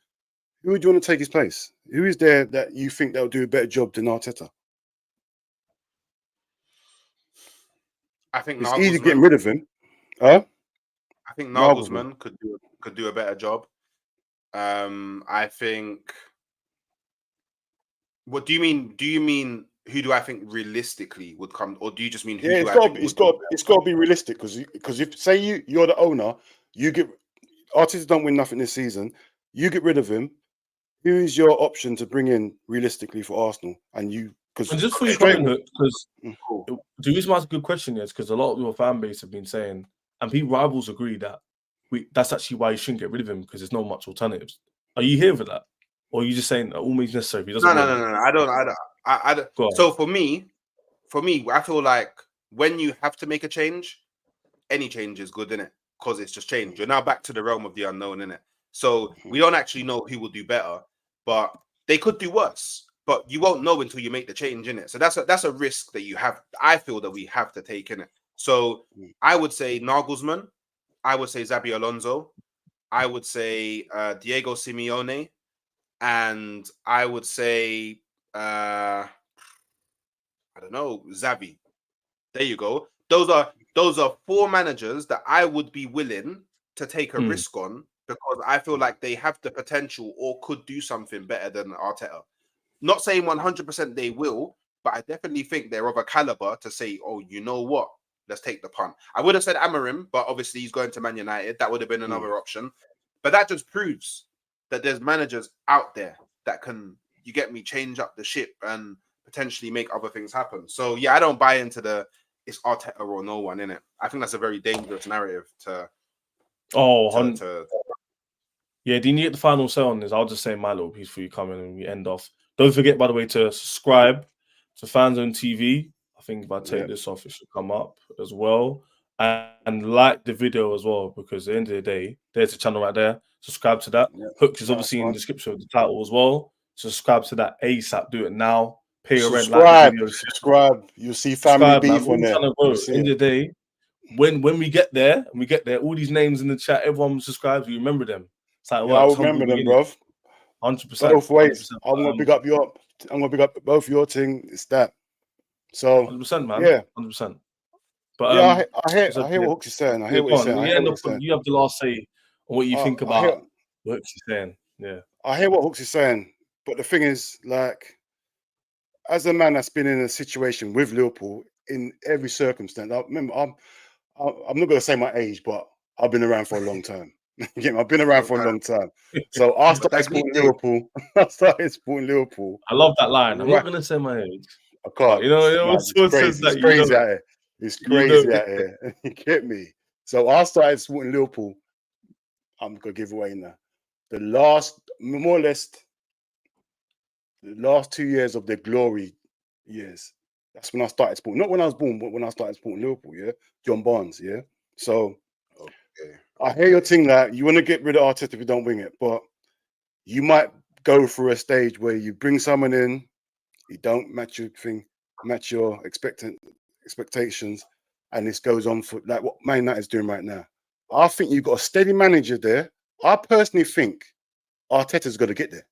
would you want to take his place? Who is there that you think that'll do a better job than Arteta? I think It's easy Nagelsmann. getting rid of him. Huh? I think Nagelsmann. Nagelsmann could do a better job. I think. What do you mean? Do you mean who do I think realistically would come, or do you just mean who Yeah, do I think would do it's got to be realistic because if say you're the owner, you get Arteta don't win nothing this season, you get rid of him. Who is your option to bring in realistically for Arsenal? And you because And just for you straight comment, because cool. the reason why it's a good question is because a lot of your fan base have been saying, and people rivals agree that that's actually why you shouldn't get rid of him because there's not much alternatives. Are you here for that, or are you just saying that all means necessary? If he doesn't No. win, I don't. Go on. So for me, I feel like when you have to make a change, any change is good, innit? Because it's just change. You're now back to the realm of the unknown, innit? So we don't actually know who will do better, but they could do worse. But you won't know until you make the change, innit? So that's a risk that you have. I feel that we have to take, innit? So I would say Nagelsmann. I would say Xabi Alonso. I would say Diego Simeone. And I would say, I don't know, Xavi. There you go. Those are four managers that I would be willing to take a risk on because I feel like they have the potential or could do something better than Arteta. Not saying 100% they will, but I definitely think they're of a caliber to say, oh, you know what? Let's take the punt. I would have said Amorim, but obviously he's going to Man United. That would have been another option. But that just proves that there's managers out there that can, you get me, change up the ship and potentially make other things happen. So yeah, I don't buy into it's Arteta or no one in it. I think that's a very dangerous narrative to. Yeah, do you need the final say on this? I'll just say my little piece for you coming and we end off. Don't forget, by the way, to subscribe to Fanzone TV. I think if I take this off, it should come up as well. And like the video as well, because at the end of the day, there's a channel right there. Subscribe to that. Hooks is obviously in the description of the title as well. Subscribe to that ASAP. Do it now. Pay your rent. Like the video. Subscribe. You'll see family beef on there. At the end of the day, when we get there, all these names in the chat, everyone subscribes. We remember them. It's like, I remember them, bro. 100%. Both ways. I'm gonna big up both your thing. It's that. So 100%, man. Yeah, 100%. But yeah, I hear what Hooks is saying. I hear what he's saying. You have the last say on what you think about what Hooks is saying. Yeah, I hear what Hooks is saying. But the thing is, like, as a man that's been in a situation with Liverpool in every circumstance, I remember I'm not gonna say my age, but I've been around for a long time. I've been around for a long time. So I started supporting Liverpool. I love that line. I'm not gonna say my age. I can't. You know, it's crazy. It's crazy out here. It's crazy out here. You get me? So I started supporting Liverpool. I'm gonna give away now. The last, more or less, the last 2 years of their glory years. That's when I started supporting. Not when I was born, but when I started supporting Liverpool. Yeah, John Barnes. Yeah. So I hear your thing that you want to get rid of Arteta if you don't wing it, but you might go through a stage where you bring someone in, you don't match your expectations, and this goes on for like what Man United is doing right now. I think you've got a steady manager there. I personally think Arteta's got to get there.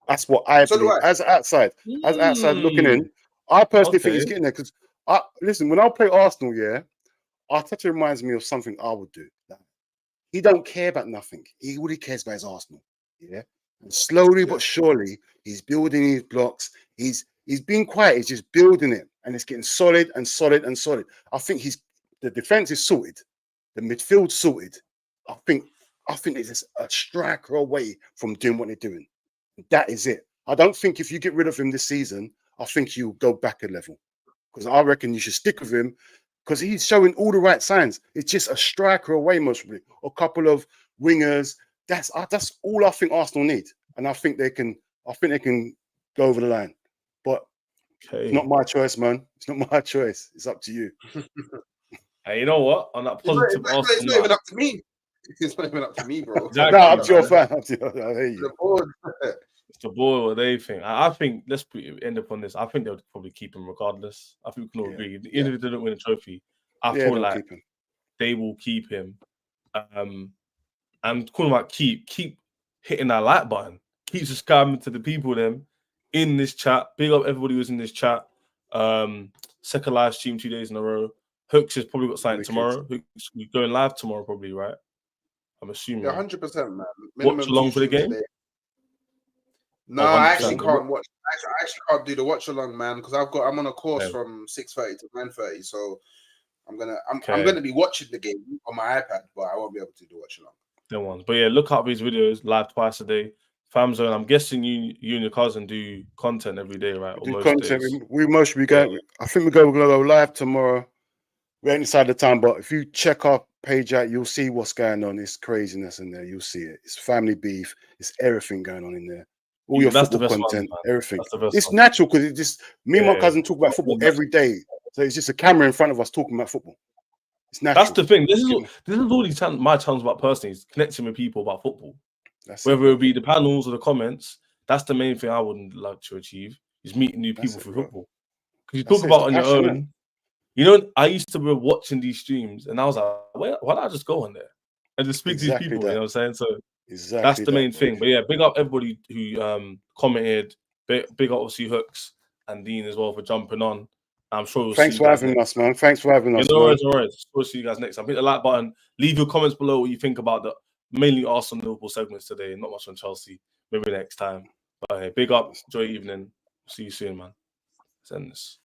That's what I believe. As outside looking in, I personally think he's getting there because listen, when I play Arsenal, Arteta reminds me of something I would do. He don't care about nothing. All he cares about is Arsenal. Yeah. And slowly but surely, he's building his blocks. He's being quiet. He's just building it, and it's getting solid and solid and solid. I think the defense is sorted. the midfield sorted, I think they're just a striker away from doing what they're doing. That is it. I don't think if you get rid of him this season, I think you'll go back a level. Because I reckon you should stick with him because he's showing all the right signs. It's just a striker away, mostly, a couple of wingers. That's all I think Arsenal need, and I think they can go over the line. But it's not my choice, man. It's not my choice. It's up to you. Hey, you know what? On that positive Arsenal, it's not even up to me. It's not even up to me, bro. Exactly, no, I'm your fan. I hear you. It's the board, what they think. I think let's end up on this. I think they'll probably keep him regardless. I think we can all agree. Even if they don't win a trophy, I feel like they will keep him. And calling about keep hitting that like button. Keep subscribing to the people them in this chat. Big up everybody who's in this chat. Second live stream 2 days in a row. Hooks has probably got something tomorrow. Hooks, we're going live tomorrow, probably, right? I'm assuming. Yeah, 100%, man. Watch along for the game. Today. No, I actually can't watch. I actually can't do the watch along, man, because I'm on a course from 6:30 to 9:30. So I'm gonna be watching the game on my iPad, but I won't be able to do watch along. Them ones, but yeah, look up these videos live twice a day. Fam Zone, I'm guessing you and your cousin do content every day, right? We do content. We mostly go. I think we're gonna go live tomorrow. We ain't decided the time, but if you check our page out, you'll see what's going on. It's craziness in there. You'll see it. It's family beef. It's everything going on in there. All your football content, everything. It's natural because it just me and my cousin talk about football every day. So it's just a camera in front of us talking about football. It's natural. That's the thing. This is all these my channels about personally is connecting with people about football. Whether it be the panels or the comments, that's the main thing I would like to achieve is meeting new people through football. Because you talk about on your own. You know, I used to be watching these streams and I was like, why don't I just go on there and just speak to these people? You know what I'm saying? So that's the main thing. But yeah, big up everybody who commented. Big up obviously Hooks and Dean as well for jumping on. I'm sure we'll Thanks for having us, man. Thanks for having us. No worries. We'll see you guys next time. Hit the like button. Leave your comments below what you think about the mainly Arsenal Liverpool segments today. Not much on Chelsea. Maybe next time. But hey, big up. Enjoy your evening. See you soon, man. Send this.